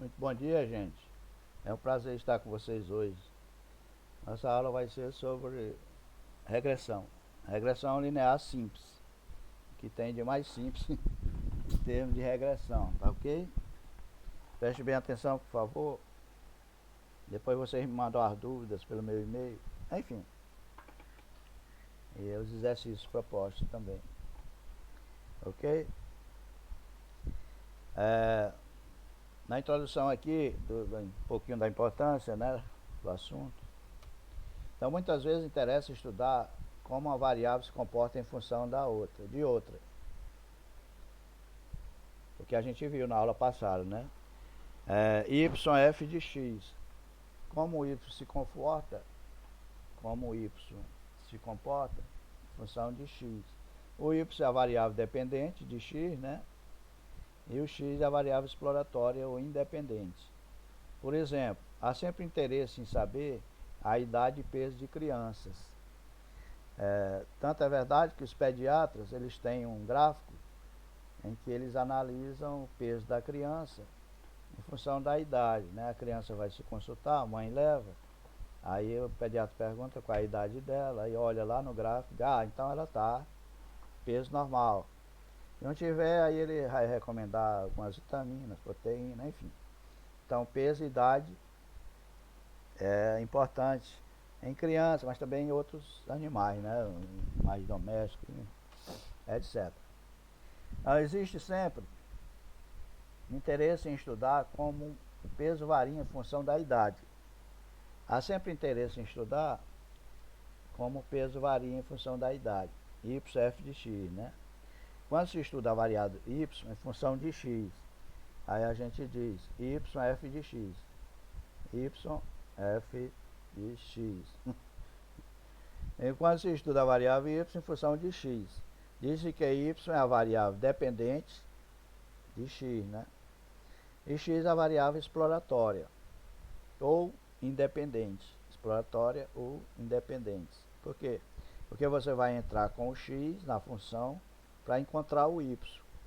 Muito bom dia, gente. É um prazer estar com vocês hoje. Nossa aula vai ser sobre regressão. Regressão linear simples. O que tem de mais simples em termos de regressão, tá ok? Preste bem atenção, por favor. Depois vocês me mandam as dúvidas pelo meu e-mail. Enfim. E os exercícios propostos também. Ok? Na introdução aqui, um pouquinho da importância, né, do assunto. Então, muitas vezes interessa estudar como uma variável se comporta em função de outra. O que a gente viu na aula passada, né? YF de x. Como o y se comporta, como o y se comporta em função de x. O y é a variável dependente de x, né? E o x é a variável exploratória ou independente. Por exemplo, há sempre interesse em saber a idade e peso de crianças. Tanto é verdade que os pediatras eles têm um gráfico em que eles analisam o peso da criança em função da idade, né? A criança vai se consultar, a mãe leva, aí o pediatra pergunta qual é a idade dela, aí olha lá no gráfico, então ela está peso normal. Se não tiver, aí ele vai recomendar algumas vitaminas, proteína, enfim. Então peso e idade é importante em crianças, mas também em outros animais, né? Mais domésticos, etc. Existe sempre interesse em estudar como o peso varia em função da idade. Há sempre interesse em estudar como o peso varia em função da idade. YF de x, né? Quando se estuda a variável y em função de x, aí a gente diz YF de x. YF de x. E quando se estuda a variável y em função de x, diz-se que y é a variável dependente de x, né? E x é a variável exploratória ou independente. Exploratória ou independente. Por quê? Porque você vai entrar com o x na função para encontrar o y.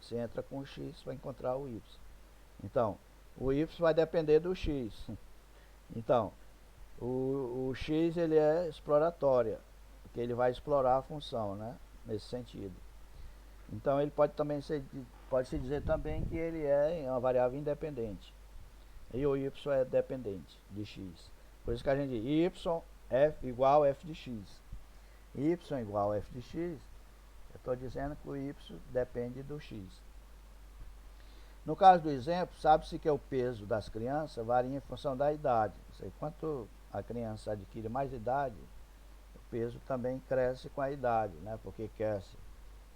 Você entra com o x para encontrar o y. Então, o y vai depender do x. Então, o x ele é exploratória, porque ele vai explorar a função, né? Nesse sentido. Então ele pode-se dizer também que ele é uma variável independente. E o y é dependente de x. Por isso que a gente diz y f igual f de x. Y igual f de x, eu estou dizendo que o y depende do x. No caso do exemplo, sabe-se que o peso das crianças varia em função da idade. Ou seja, quanto a criança adquire mais idade, o peso também cresce com a idade, né? Porque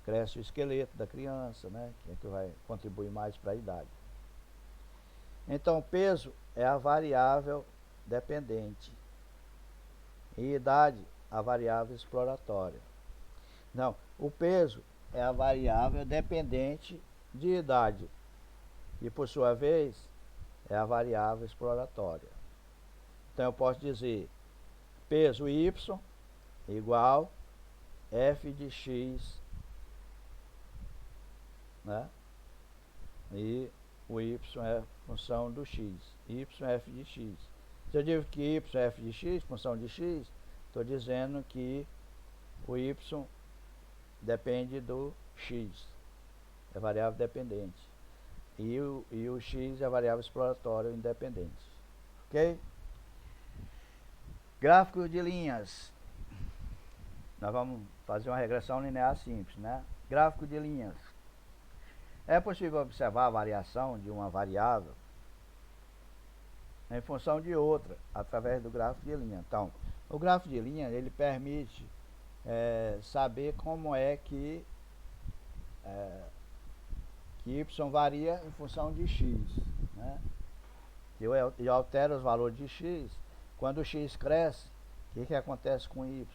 cresce o esqueleto da criança, né? Que é que vai contribuir mais para a idade. Então, peso é a variável dependente e idade a variável exploratória. Não, o peso é a variável dependente de idade e, por sua vez, é a variável exploratória. Então, eu posso dizer peso y igual f de x, né? E o y é função do x, y é f de x. Se eu digo que y é f de x, função de x, estou dizendo que o y depende do x, é variável dependente. E o x é a variável exploratória independente. Ok? Gráfico de linhas. Nós vamos fazer uma regressão linear simples, né? Gráfico de linhas. É possível observar a variação de uma variável em função de outra, através do gráfico de linha. Então, o gráfico de linha, ele permite saber como é que y varia em função de x, né? Eu altero os valores de x. Quando o x cresce, o que acontece com y?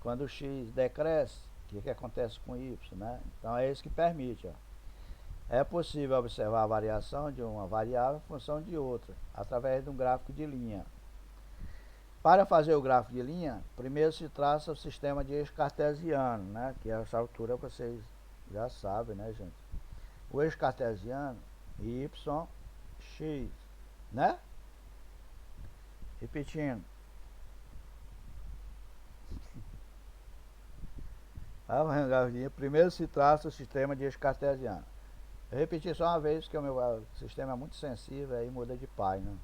Quando o x decresce, o que acontece com y, né? Então é isso que permite, ó. É possível observar a variação de uma variável em função de outra, através de um gráfico de linha. Para fazer o gráfico de linha, primeiro se traça o sistema de eixo cartesiano, né? Que a essa altura vocês já sabem, né, gente? O eixo cartesiano, y, X, né? Repetindo. Primeiro se traça o sistema de eixo cartesiano. Eu repeti só uma vez, porque o meu sistema é muito sensível, aí muda de página.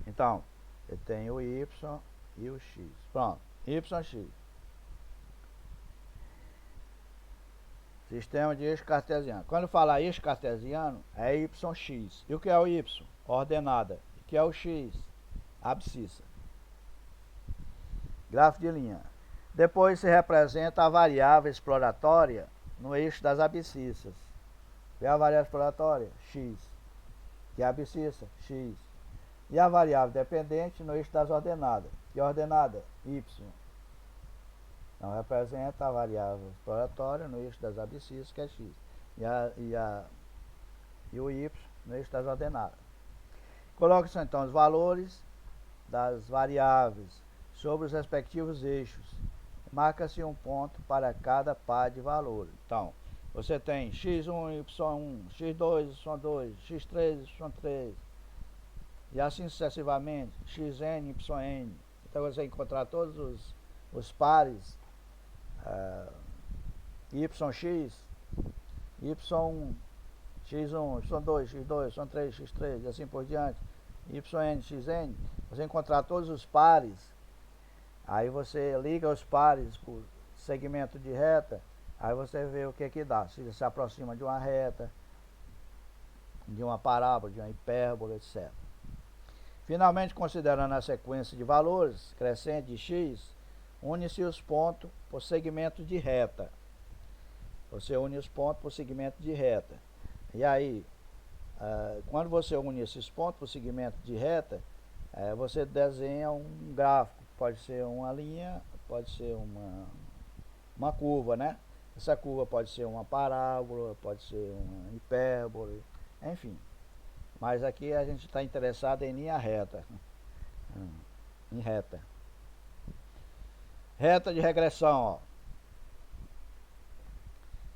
Então, eu tenho o Y e o X. Pronto, YX. Sistema de eixo cartesiano. Quando falar eixo cartesiano, é YX. E o que é o Y? Ordenada. E o que é o X? Abscissa. Gráfico de linha. Depois se representa a variável exploratória no eixo das abscissas. E a variável exploratória? X. Que é a abscissa? X. E a variável dependente no eixo das ordenadas. Que é a ordenada? Y. Então representa a variável exploratória no eixo das abscissas, que é x. E o y no eixo das ordenadas. Coloque-se então os valores das variáveis sobre os respectivos eixos. Marca-se um ponto para cada par de valores. Então, você tem x1, y1, x2, y2, x3, y3, e assim sucessivamente, xn, yn. Então você encontrar todos os pares YX, Y1, X1, Y2, X2, Y3, X3 e assim por diante, YN, XN, você encontrar todos os pares, aí você liga os pares por segmento de reta, aí você vê o que dá, se aproxima de uma reta, de uma parábola, de uma hipérbola, etc. Finalmente, considerando a sequência de valores crescente de x, une-se os pontos por segmento de reta. Você une os pontos por segmento de reta. E aí, quando você une esses pontos por segmento de reta, você desenha um gráfico. Pode ser uma linha, pode ser uma curva, né? Essa curva pode ser uma parábola, pode ser uma hipérbole, enfim. Mas aqui a gente está interessado em linha reta. Em reta. Reta de regressão,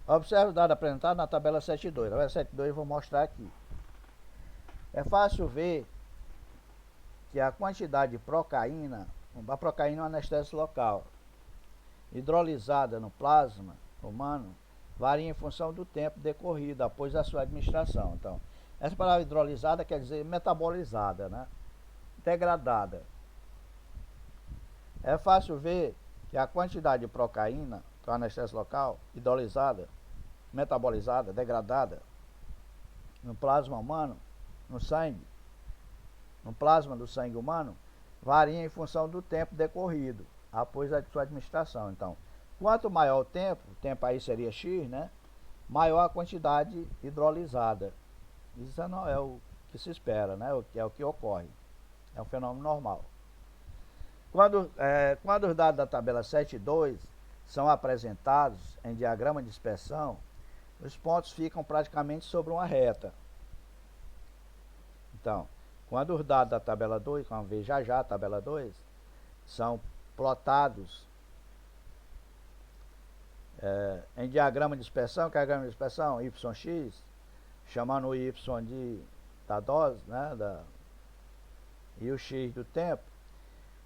ó. Observe o dado apresentado na tabela 7.2. A tabela 7.2 eu vou mostrar aqui. É fácil ver que a quantidade de procaína, a procaína é um anestésico local, hidrolisada no plasma humano, varia em função do tempo decorrido após a sua administração. Então, essa palavra hidrolisada quer dizer metabolizada, né? Degradada. É fácil ver que a quantidade de procaína, que é o anestésico local, hidrolisada, metabolizada, degradada, no plasma humano, no sangue, no plasma do sangue humano, varia em função do tempo decorrido após a sua administração. Então, quanto maior o tempo aí seria x, né? Maior a quantidade hidrolisada. Isso não é o que se espera, né? É o que ocorre. É um fenômeno normal. Quando os dados da tabela 7.2 são apresentados em diagrama de dispersão, os pontos ficam praticamente sobre uma reta. Então, quando os dados da tabela 2, vamos ver já a tabela 2, são plotados em diagrama de dispersão, que é diagrama de dispersão, YX, chamando o Y da dose, né, e o X do tempo,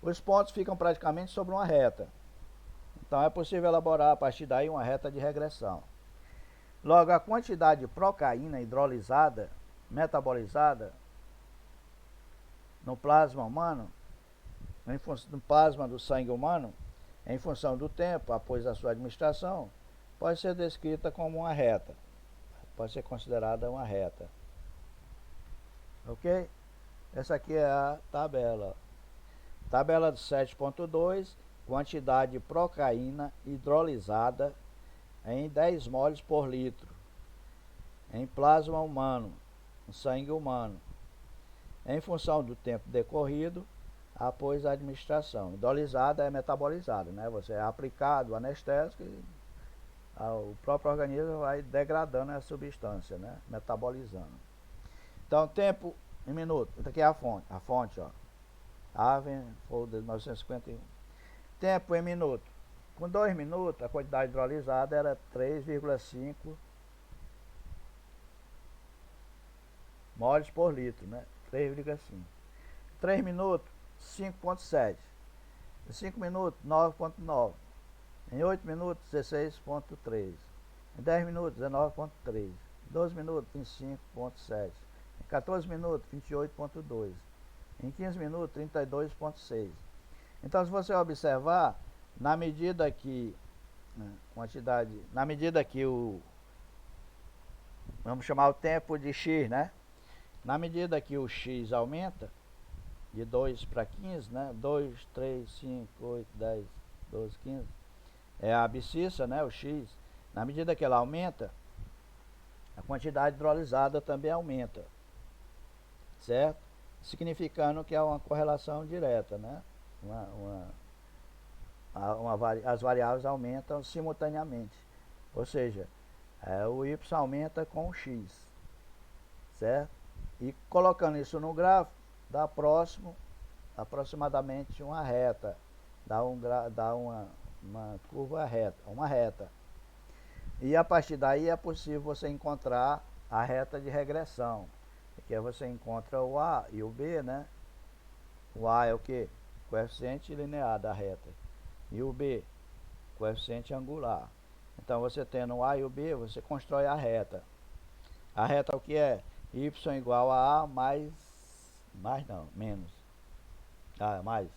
os pontos ficam praticamente sobre uma reta. Então é possível elaborar a partir daí uma reta de regressão. Logo, a quantidade de procaína hidrolisada, metabolizada no plasma humano, no plasma do sangue humano, em função do tempo após a sua administração, pode ser descrita como uma reta. Pode ser considerada uma reta. Ok? Essa aqui é a tabela. Tabela 7.2, quantidade de procaína hidrolisada em 10 moles por litro, em plasma humano, no sangue humano, em função do tempo decorrido após a administração. Hidrolisada é metabolizada, né? Você é aplicado o anestésico e o próprio organismo vai degradando a substância, né? Metabolizando. Então, tempo em minuto. Isso aqui é a fonte, ó. Haven, folder 1951. Tempo em minuto. Com 2 minutos, a quantidade hidrolisada era 3,5 moles por litro, né? 3,5. 3 minutos, 5,7. Em 5 minutos, 9,9. Em 8 minutos, 16,3. Em 10 minutos, 19,3. Em 12 minutos, 25,7. Em 14 minutos, 28,2. Em 15 minutos, 32,6. Então, se você observar, na medida que vamos chamar o tempo de x, né? Na medida que o x aumenta, de 2 para 15, né? 2, 3, 5, 8, 10, 12, 15. É a abscissa, né? O x. Na medida que ela aumenta, a quantidade hidrolisada também aumenta. Certo? Significando que é uma correlação direta, né? As variáveis aumentam simultaneamente. Ou seja, o y aumenta com o x. Certo? E colocando isso no gráfico, dá aproximadamente uma reta. Dá uma curva reta, uma reta. E a partir daí é possível você encontrar a reta de regressão. Que você encontra o A e o B, né? O A é o que? Coeficiente linear da reta. E o B, coeficiente angular. Então você tendo o A e o B, você constrói a reta. A reta é o que é? Y igual a A menos. Mais.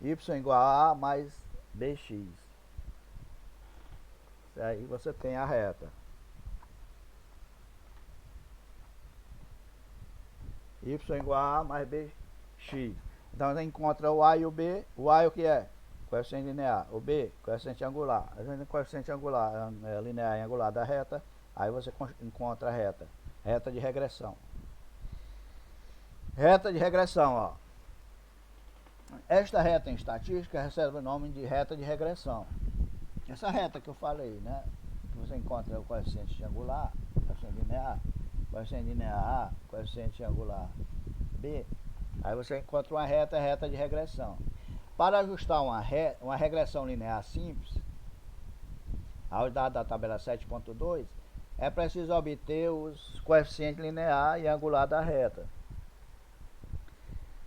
Y igual a A mais BX. Aí você tem a reta. Y igual a A mais BX. Então você encontra o A e o B. O A é o que é? Coeficiente linear. O B, coeficiente angular. A gente tem coeficiente angular, linear e angular da reta. Aí você encontra a reta. Reta de regressão. Reta de regressão, ó. Esta reta em estatística recebe o nome de reta de regressão. Essa reta que eu falei, né? Que você encontra o coeficiente angular, coeficiente linear A, coeficiente angular B. Aí você encontra uma reta de regressão. Para ajustar uma regressão linear simples, aos dados da tabela 7.2, é preciso obter os coeficientes linear e angular da reta.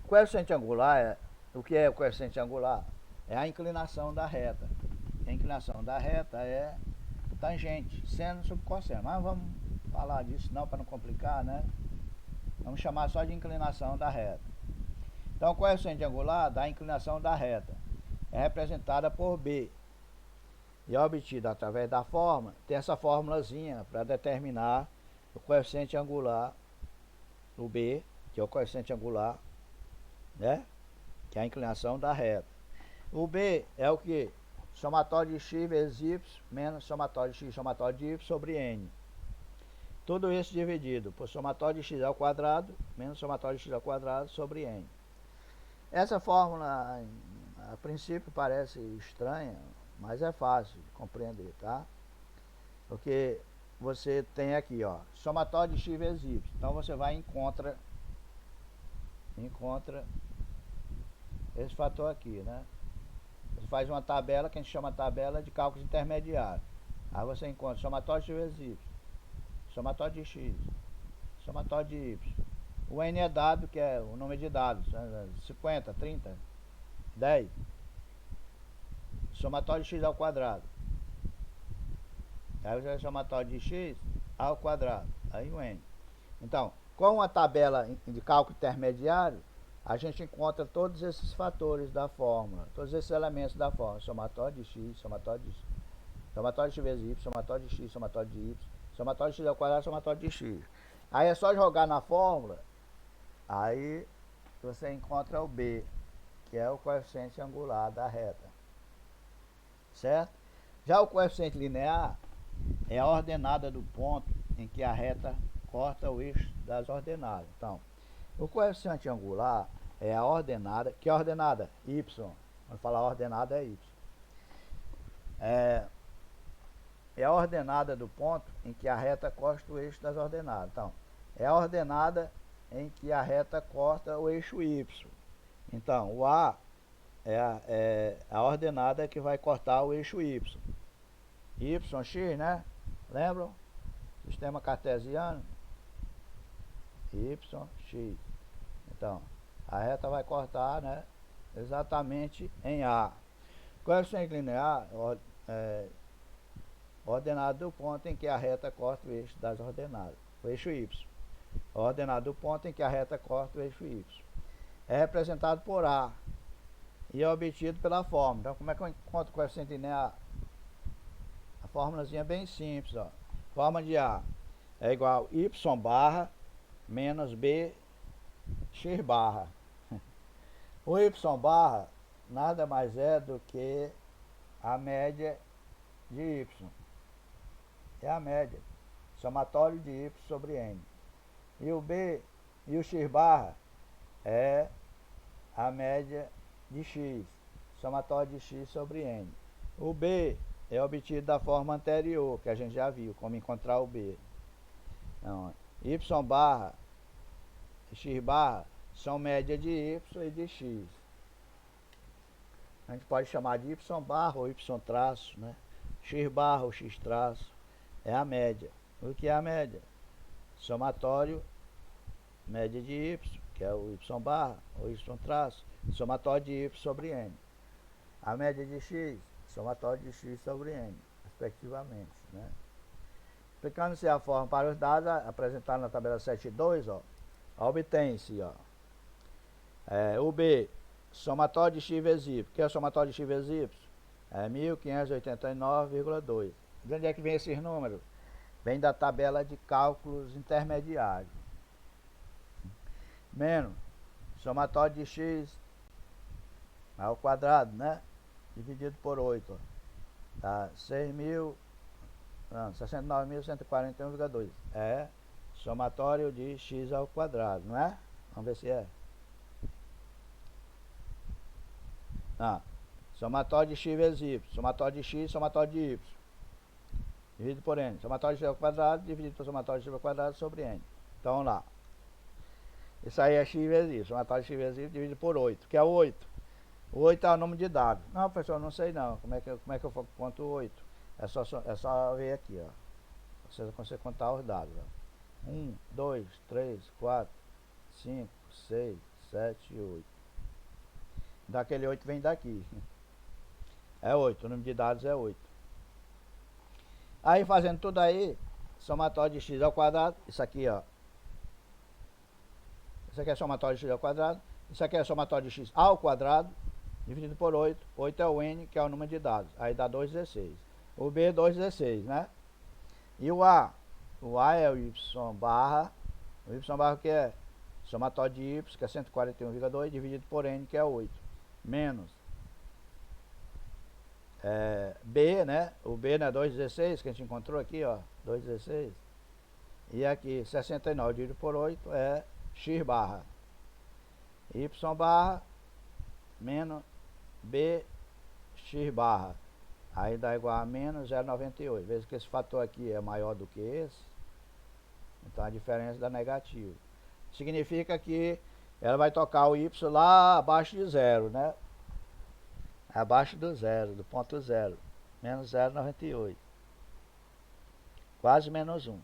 O coeficiente angular o que é o coeficiente angular? É a inclinação da reta. A inclinação da reta é tangente, seno sobre cosseno. Mas vamos falar disso não para não complicar, né? Vamos chamar só de inclinação da reta. Então o coeficiente angular da inclinação da reta é representada por B. E é obtida através da fórmula. Tem essa formulazinha para determinar o coeficiente angular, o B, que é o coeficiente angular, né? Que é a inclinação da reta. O B é o que? Somatório de x vezes y menos somatório de x, somatório de y sobre n. Tudo isso dividido por somatório de x ao quadrado menos somatório de x ao quadrado sobre n. Essa fórmula, a princípio, parece estranha, mas é fácil de compreender, tá? Porque você tem aqui, ó, somatório de x vezes y. Então você vai e encontra esse fator aqui, né? Você faz uma tabela que a gente chama tabela de cálculos intermediários. Aí você encontra somatório de x vezes y, somatório de x, somatório de y. O n é dado, que é o número de dados, 50, 30, 10. Somatório de x ao quadrado. Aí você vai somatório de x ao quadrado. Aí o n. Então, com a tabela de cálculo intermediário, a gente encontra todos esses fatores da fórmula, todos esses elementos da fórmula. Somatório de x, somatório de x vezes y, somatório de x, somatório de y, somatório de x ao quadrado, somatório de x. Aí é só jogar na fórmula, aí você encontra o B, que é o coeficiente angular da reta. Certo? Já o coeficiente linear é a ordenada do ponto em que a reta corta o eixo das ordenadas. Então, o coeficiente angular é a ordenada, que é a ordenada y. Vamos falar a ordenada é y. É a ordenada do ponto em que a reta corta o eixo das ordenadas. Então, é a ordenada em que a reta corta o eixo y. Então, o A é a ordenada que vai cortar o eixo y. YX, né? Lembram? Sistema cartesiano. y, x. Então, a reta vai cortar, né, exatamente em A. Coeficiente linear ordenado do ponto em que a reta corta o eixo das ordenadas, o eixo y. Ordenado do ponto em que a reta corta o eixo y. É representado por A e é obtido pela fórmula. Então, como é que eu encontro o coeficiente linear? A fórmulazinha é bem simples, ó. Forma de A é igual a y barra menos b x barra. O y barra nada mais é do que a média de y. É a média, somatório de y sobre n. E o b e o x barra é a média de x, somatório de x sobre n. O b é obtido da forma anterior, que a gente já viu, como encontrar o b. Então, y barra e x barra são média de y e de x. A gente pode chamar de y barra ou y traço, né? X barra ou x traço é a média. O que é a média? Somatório, média de y, que é o y barra ou y traço, somatório de y sobre n. A média de x, somatório de x sobre n, respectivamente, né? Aplicando-se a forma para os dados apresentados na tabela 7.2, ó, obtém-se, ó, o b, somatório de x vezes y. O que é o somatório de x vezes y? É 1589,2. De onde é que vem esses números? Vem da tabela de cálculos intermediários. Menos somatório de x ao quadrado, né? Dividido por 8. Ó. Tá 69.141,2. É somatório de x ao quadrado, não é? Vamos ver se é. Somatório de x vezes y. Somatório de x, somatório de y. Dividido por n. Somatório de x ao quadrado, dividido por somatório de x ao quadrado sobre n. Então, vamos lá. Isso aí é x vezes y. Somatório de x vezes y dividido por 8, que é o 8. O 8 é o número de dados. Não, professor, não sei não. Como é que eu conto o 8? É só ver aqui, ó. Você consegue contar os dados, ó. 1, 2, 3, 4, 5, 6, 7 e 8. Daquele 8 vem daqui. É 8, o número de dados é 8. Aí fazendo tudo aí, somatório de x ao quadrado, isso aqui, ó. Isso aqui é somatório de x ao quadrado, isso aqui é somatório de x ao quadrado, dividido por 8. 8 é o n, que é o número de dados. Aí dá 2,16. O b é 2,16, né? E o a? O a é o y barra. O y barra que é somatório de y, que é 141,2, dividido por n, que é 8. Menos b, né? O b não é 2,16, que a gente encontrou aqui, ó. 2,16. E aqui, 69 dividido por 8 é x barra. Y barra menos b x barra. Aí dá igual a menos 0,98. Veja que esse fator aqui é maior do que esse. Então a diferença dá negativo. Significa que ela vai tocar o y lá abaixo de zero, né? Abaixo do zero, do ponto zero. Menos 0,98. Quase menos 1.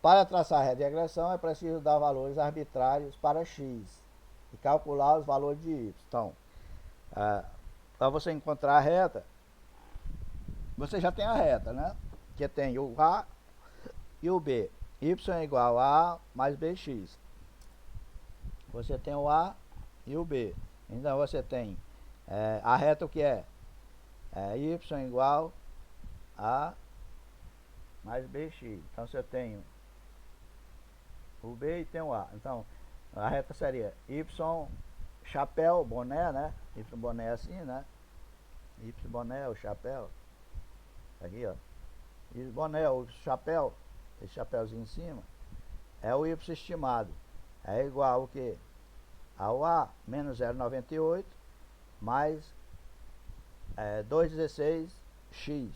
Para traçar a reta de regressão é preciso dar valores arbitrários para x e calcular os valores de y. Então, para você encontrar a reta, você já tem a reta, né? Que tem o a e o b. Y é igual a A mais bx. Você tem o a e o b. Então você tem a reta o que é? Y igual a mais bx. Então você tem o b e tem o a. Então a reta seria y chapéu, boné, né? Y boné é assim, né? Y boné é o chapéu. Aqui, ó. Y boné, o chapéu, esse chapéuzinho em cima, é o y estimado. É igual ao que? Ao a menos 0,98 mais 2,16x.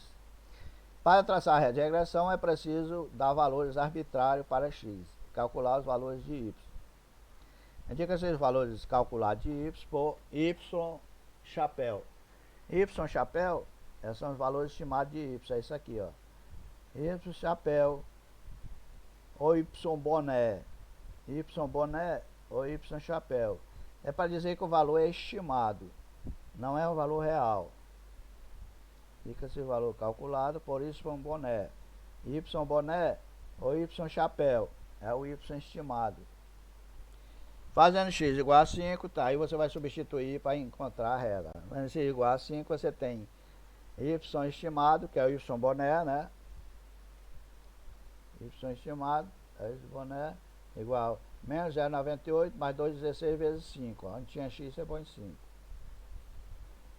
Para traçar a reta de regressão é preciso dar valores arbitrários para x, calcular os valores de y. Indica-se os valores calculados de y por y chapéu. Y chapéu são os valores estimados de y, é isso aqui, ó. Y chapéu ou y boné Y boné ou Y chapéu. É para dizer que o valor é estimado, não é o valor real. Fica esse valor calculado por Y boné. Y boné ou Y chapéu. É o Y estimado. Fazendo x igual a 5, tá, aí você vai substituir para encontrar a reta. Fazendo x igual a 5, você tem y estimado, que é o y boné, né? Y estimado, é y boné, igual menos 0,98 mais 2,16 vezes 5. Onde tinha x, você põe 5.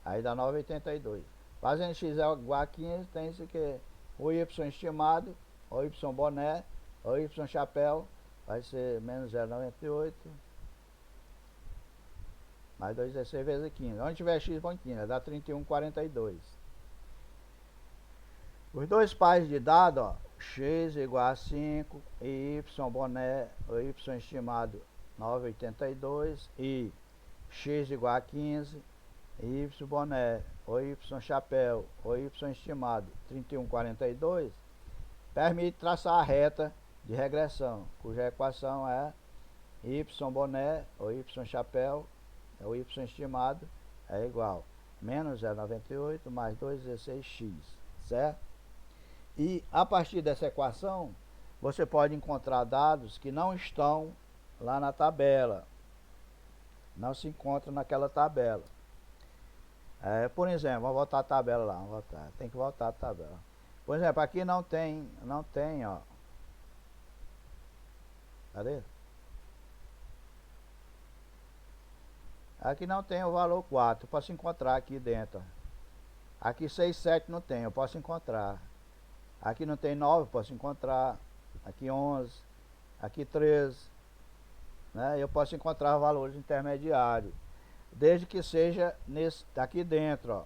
Aí dá 9,82. Fazendo x igual a 15, tem isso aqui. O y estimado, o y boné, o y chapéu, vai ser menos 0,98 mais 2,16 vezes 15. Onde tiver x, põe 15. Dá 31,42. Os dois pares de dado, ó, x igual a 5 e y boné, o y estimado 9,82 e x igual a 15 e y boné, o y chapéu, o y estimado 31,42, permite traçar a reta de regressão, cuja equação é y boné, o y chapéu, o y estimado é igual menos 0,98 mais 2,16x, certo? E a partir dessa equação, você pode encontrar dados que não estão lá na tabela, não se encontram naquela tabela. Por exemplo, vamos voltar a tabela lá, vamos voltar, tem que voltar a tabela. Por exemplo, aqui não tem, ó. Cadê? Aqui não tem o valor 4, eu posso encontrar aqui dentro. Aqui 6, 7 não tem, eu posso encontrar. Aqui não tem 9, eu posso encontrar. Aqui 11, aqui 13, né? Eu posso encontrar valores intermediários, desde que seja nesse, aqui dentro, ó,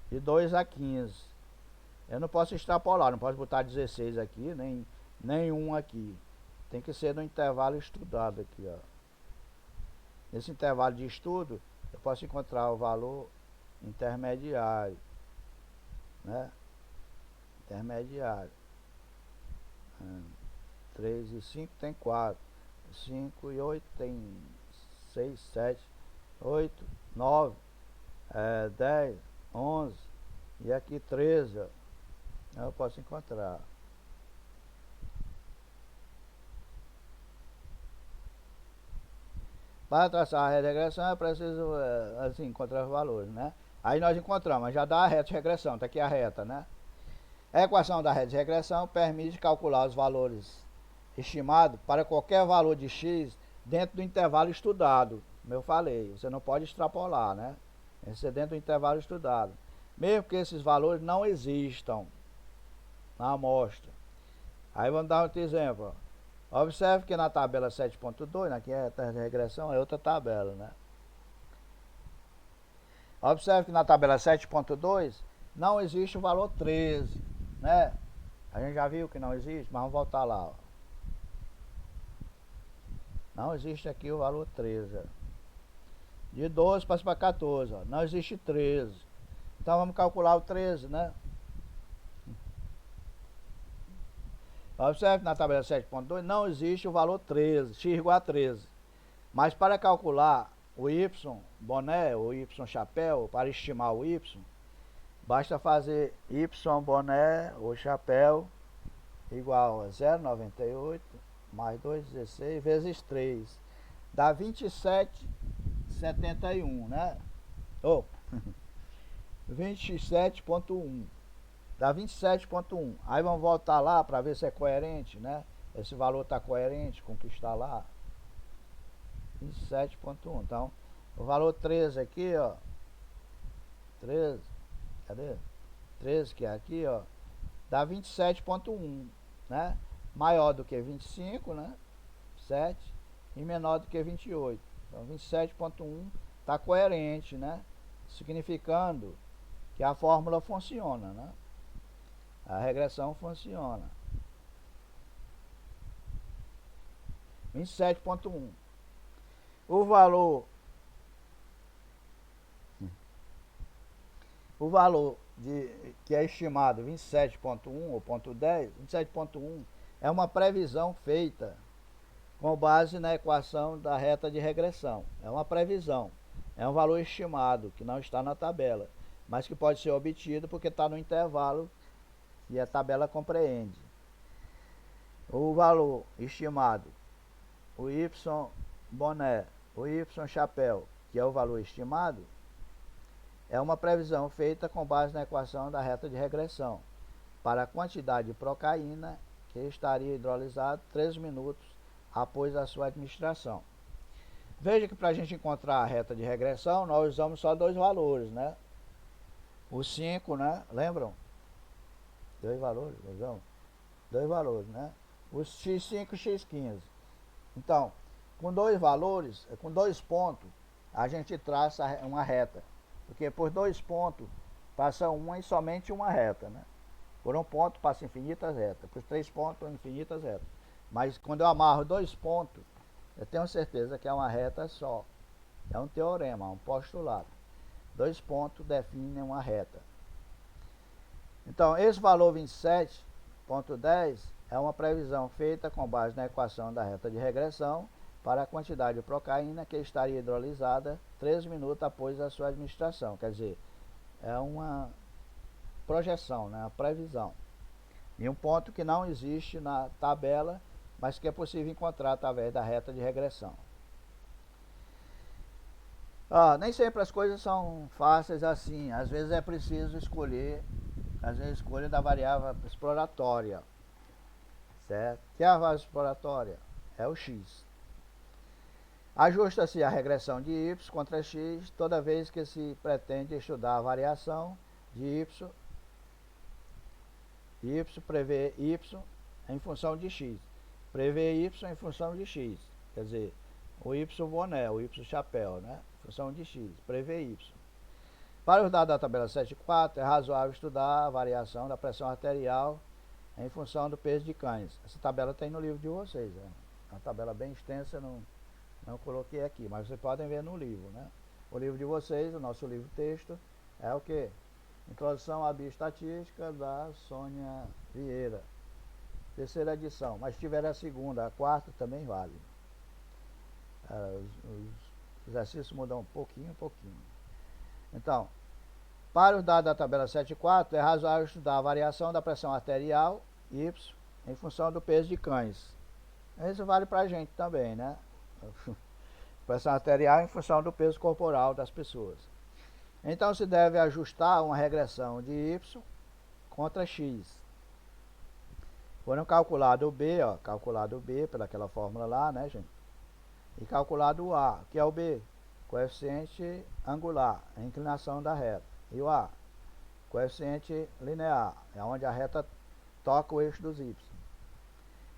de 2 a 15. Eu não posso extrapolar, não posso botar 16 aqui, nem 1 aqui. Tem que ser no intervalo estudado aqui, ó. Nesse intervalo de estudo, eu posso encontrar o valor intermediário, né? Intermediário. 3 e 5 tem 4. 5 e 8 tem 6, 7, 8, 9, 10, 11. E aqui 13, ó. Eu posso encontrar. Para traçar a reta de regressão é preciso assim, encontrar os valores, né? Aí nós encontramos, mas já dá a reta de regressão, tá aqui a reta, né? A equação da reta de regressão permite calcular os valores estimados para qualquer valor de x dentro do intervalo estudado. Como eu falei, você não pode extrapolar, né? Tem que ser dentro do intervalo estudado. Mesmo que esses valores não existam na amostra. Aí vamos dar outro exemplo, ó. Observe que na tabela 7.2, aqui é a regressão, é outra tabela, né? Observe que na tabela 7.2 não existe o valor 13, né? A gente já viu que não existe, mas vamos voltar lá, ó. Não existe aqui o valor 13, ó. De 12 passa para 14, ó. Não existe 13. Então vamos calcular o 13, né? Observe que na tabela 7.2 não existe o valor 13, x igual a 13. Mas para calcular o y boné, ou y chapéu, para estimar o y, basta fazer y boné ou chapéu igual a 0,98 mais 2,16 vezes 3. Dá 27,71, né? 27,1. Dá 27,1. Aí vamos voltar lá para ver se é coerente, né? Esse valor está coerente com o que está lá. 27,1. Então, o valor 13 aqui, ó. 13. Cadê? 13 que é aqui, ó. Dá 27,1, né? Maior do que 25, né? 7. E menor do que 28. Então, 27,1 está coerente, né? Significando que a fórmula funciona, né? A regressão funciona. 27,1. O valor que é estimado 27,1 ou ponto 10, 27,1 é uma previsão feita com base na equação da reta de regressão. É uma previsão, é um valor estimado que não está na tabela, mas que pode ser obtido porque está no intervalo que a tabela compreende. O valor estimado, o y boné, o y chapéu, que é o valor estimado, é uma previsão feita com base na equação da reta de regressão para a quantidade de procaína que estaria hidrolisado 3 minutos após a sua administração. Veja que para a gente encontrar a reta de regressão, nós usamos só dois valores, né? O 5, né? Lembram? Dois valores, usamos? Dois valores, né? Os x5 e x15. Então, com dois valores, com 2 pontos, a gente traça uma reta. Porque por 2 pontos passa uma e somente uma reta, né? Por um ponto passa infinitas retas. Por 3 pontos, infinitas retas. Mas quando eu amarro 2 pontos, eu tenho certeza que é uma reta só. É um teorema, um postulado. 2 pontos definem uma reta. Então, esse valor 27,10 é uma previsão feita com base na equação da reta de regressão para a quantidade de procaína que estaria hidrolisada 3 minutos após a sua administração. Quer dizer, é uma projeção, né? Uma previsão. E um ponto que não existe na tabela, mas que é possível encontrar através da reta de regressão. Nem sempre as coisas são fáceis assim. Às vezes é preciso escolher, às vezes escolha da variável exploratória. Certo? Que é a variável exploratória? É o x. Ajusta-se a regressão de y contra x toda vez que se pretende estudar a variação de y prevê y em função de x. Prevê y em função de x. Quer dizer, o y boné, o y chapéu, né? Em função de x. Prevê y. Para os dados da tabela 7.4, é razoável estudar a variação da pressão arterial em função do peso de cães. Essa tabela tem no livro de vocês. Né? É uma tabela bem extensa, não coloquei aqui, mas vocês podem ver no livro. Né? O livro de vocês, o nosso livro texto, é o que? Introdução à Bioestatística, da Sônia Vieira. Terceira edição, mas se tiver a segunda, a quarta também vale. Os exercícios mudam um pouquinho. Então, para os dados da tabela 7.4, é razoável estudar a variação da pressão arterial, Y, em função do peso de cães. Isso vale para a gente também, né? Pressão arterial em função do peso corporal das pessoas. Então, se deve ajustar uma regressão de Y contra X. Foram calculado o B, calculado o B pelaquela fórmula lá, né, gente? E calculado o A, que é o B, coeficiente angular, a inclinação da reta. E o A, coeficiente linear, é onde a reta toca o eixo dos Y.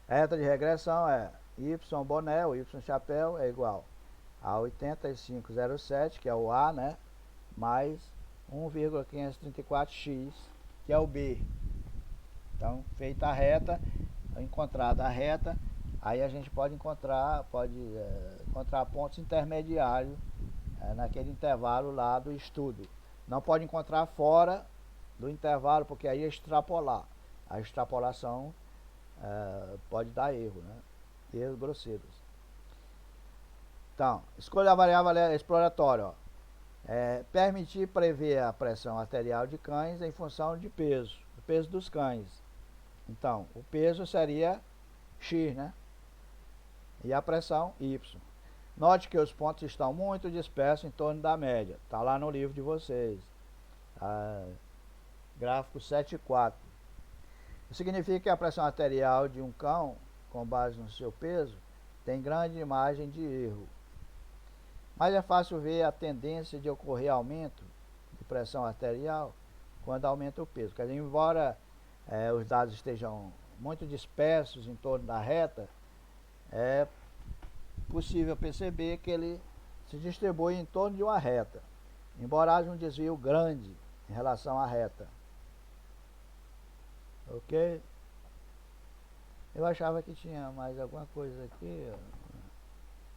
A reta de regressão é y boné, o y chapéu, é igual a 85,07, que é o A, né? Mais 1,534x, que é o B. Então, feita a reta, encontrada a reta, aí a gente pode encontrar pontos intermediários naquele intervalo lá do estudo. Não pode encontrar fora do intervalo, porque aí é extrapolar. A extrapolação pode dar erro, né? Erros grosseiros. Então, escolha a variável exploratória. Permitir prever a pressão arterial de cães em função de peso, do peso dos cães. Então, o peso seria X, né? E a pressão Y. Note que os pontos estão muito dispersos em torno da média. Está lá no livro de vocês. Gráfico 7.4. Isso significa que a pressão arterial de um cão, com base no seu peso, tem grande margem de erro. Mas é fácil ver a tendência de ocorrer aumento de pressão arterial quando aumenta o peso. Quer dizer, embora os dados estejam muito dispersos em torno da reta, é possível perceber que ele se distribui em torno de uma reta, embora haja um desvio grande em relação à reta. Ok? Eu achava que tinha mais alguma coisa aqui,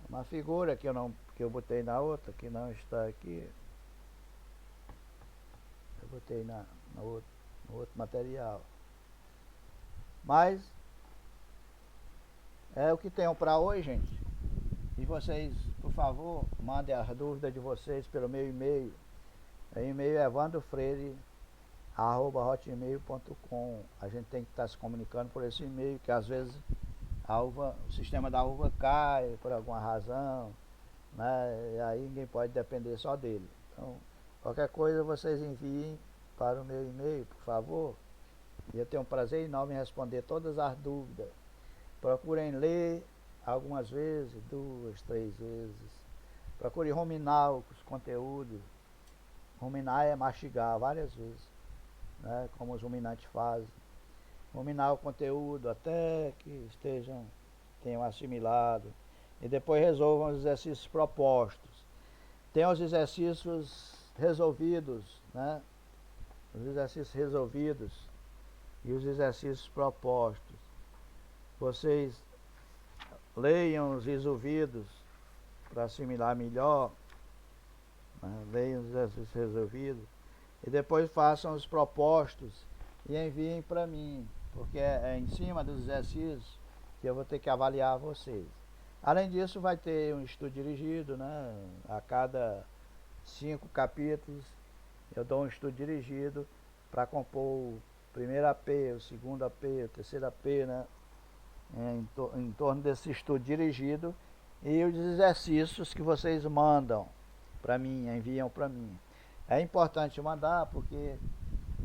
uma figura que eu botei na outra, que não está aqui. Eu botei no outro material. Mas É o que tenho para hoje, gente. E vocês, por favor, mandem as dúvidas de vocês pelo meu e-mail. O e-mail é evandrofreire@hotmail.com. A gente tem que estar se comunicando por esse e-mail, que às vezes o sistema da uva cai por alguma razão, né? E aí ninguém pode depender só dele. Então, qualquer coisa vocês enviem para o meu e-mail, por favor. E eu tenho um prazer enorme em responder todas as dúvidas. Procurem ler algumas vezes, 2, 3 vezes. Procure ruminar os conteúdos. Ruminar é mastigar várias vezes, né? Como os ruminantes fazem. Ruminar o conteúdo até que tenham assimilado. E depois resolvam os exercícios propostos. Tem os exercícios resolvidos, né? Os exercícios resolvidos e os exercícios propostos. Vocês leiam os resolvidos para assimilar melhor, né? Leiam os exercícios resolvidos e depois façam os propostos e enviem para mim, porque é em cima dos exercícios que eu vou ter que avaliar vocês. Além disso, vai ter um estudo dirigido, né? A cada 5 capítulos eu dou um estudo dirigido para compor o primeiro AP, o segundo AP, o terceiro AP, né? Em torno desse estudo dirigido e os exercícios que vocês mandam para mim, enviam para mim. É importante mandar porque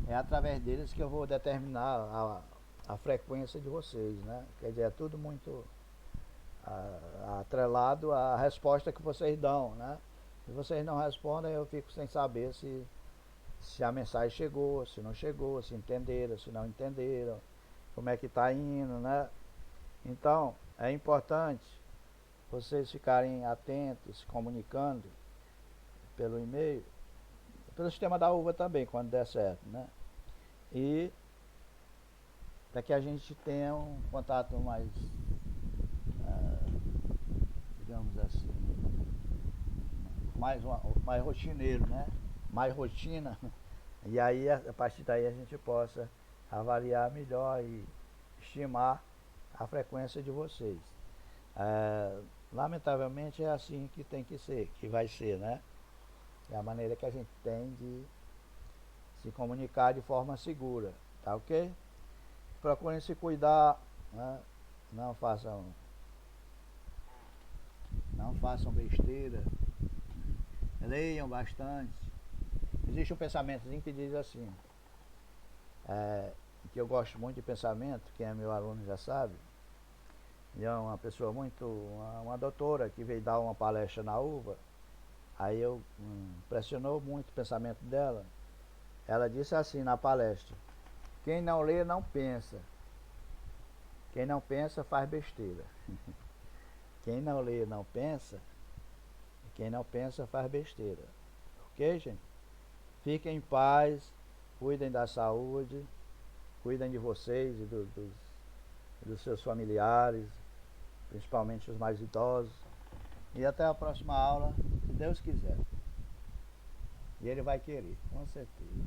é através deles que eu vou determinar a frequência de vocês, né? Quer dizer, é tudo muito atrelado à resposta que vocês dão, né? Se vocês não respondem, eu fico sem saber se a mensagem chegou, se não chegou, se entenderam, se não entenderam, como é que está indo, né? Então, é importante vocês ficarem atentos, se comunicando pelo e-mail, pelo sistema da uva também, quando der certo, né? E para que a gente tenha um contato mais, digamos assim, mais rotineiro, né? Mais rotina. E aí, a partir daí, a gente possa avaliar melhor e estimar a frequência de vocês. Lamentavelmente é assim que tem que ser, que vai ser, né? É a maneira que a gente tem de se comunicar de forma segura, tá ok? Procurem se cuidar, né? Não façam besteira, leiam bastante. Existe um pensamentozinho que diz assim, que eu gosto muito de pensamento, quem é meu aluno já sabe. E é uma pessoa uma doutora que veio dar uma palestra na UVA. Aí impressionou muito o pensamento dela. Ela disse assim na palestra: quem não lê não pensa, quem não pensa faz besteira. Quem não lê não pensa, quem não pensa faz besteira. Ok, gente? Fiquem em paz, cuidem da saúde, cuidem de vocês e dos seus familiares, principalmente os mais idosos. E até a próxima aula, se Deus quiser. E Ele vai querer, com certeza.